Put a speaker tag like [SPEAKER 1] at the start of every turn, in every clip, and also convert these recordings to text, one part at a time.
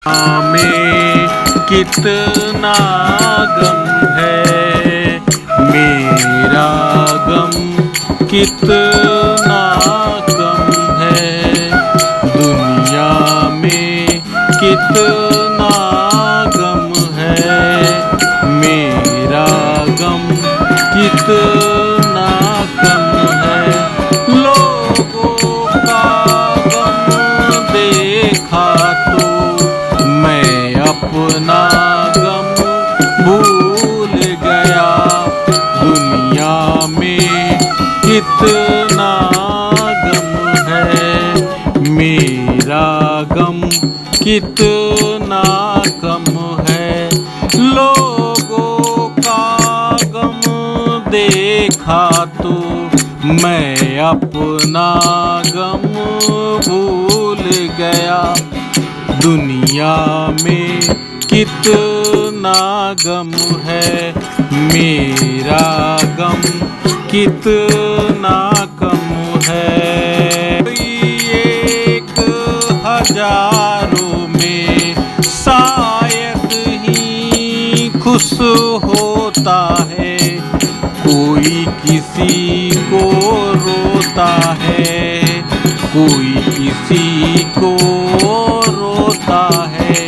[SPEAKER 1] में कितना गम है, मेरा गम कितना कम है। दुनिया में कितना गम है, मेरा गम कितना कम है। लोगों का गम देखा तो मैं अपना गम भूल गया। दुनिया में कितना गम है, मेरा गम कितना कम है। लोगों का गम देखा तो मैं अपना गम भूल गया। दुनिया में कितना गम है, मेरा गम कितना कम है। एक हजारों में शायद ही खुश होता है, कोई किसी को रोता है, कोई किसी को रोता है,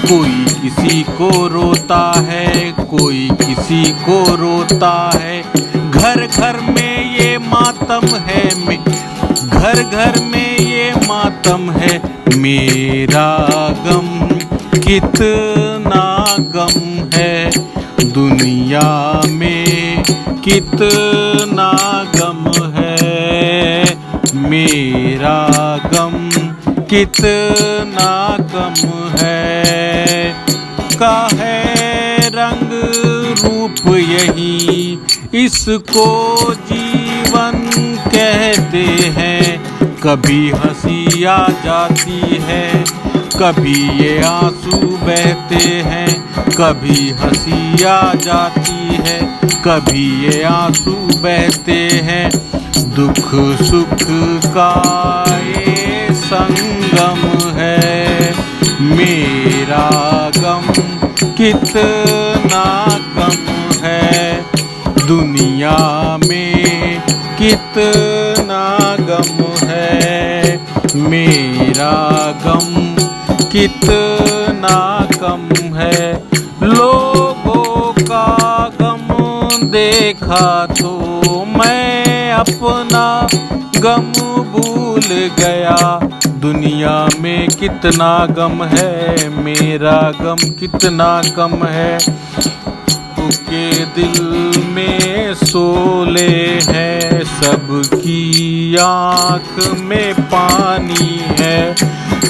[SPEAKER 1] कोई किसी को रोता है, कोई किसी को रोता है। घर घर में ये मातम है, घर घर में ये मातम है। मेरा गम कितना गम है, दुनिया में कितना गम है। मेरा गम कितना कम है। काहे रंग रूप यही इसको जीवन कहते हैं। कभी हंसी आ जाती है, कभी ये आंसू बहते हैं। कभी हंसी आ जाती है, कभी ये आंसू बहते हैं। दुख सुख का ये संगम है, मेरा गम कितना कम है। दुनिया में कितना गम है, मेरा गम कितना कम है। लोगों का गम देखा तो मैं अपना गम भूल गया। दुनिया में कितना गम है, मेरा गम कितना कम है। के दिल में सोले हैं, सबकी आँख में पानी है।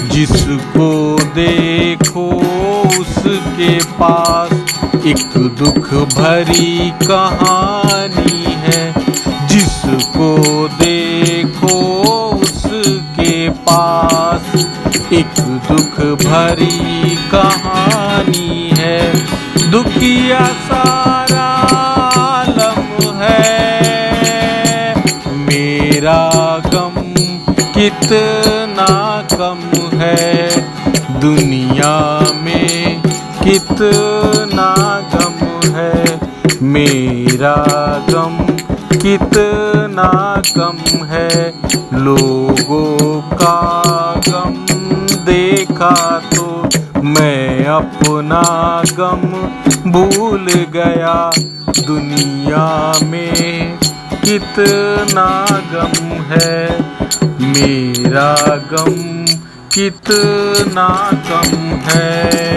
[SPEAKER 1] जिसको देखो उसके पास एक दुख भरी कहानी है। जिसको देखो उसके पास एक दुख भरी कहानी है। दुखिया सारा आलम है, मेरा गम कितना कम है। दुनिया में कितना गम है, मेरा गम कितना कम है। लोगों का गम देखा तो मैं अपना गम भूल गया। दुनिया में कितना गम है, मेरा गम कितना कम है।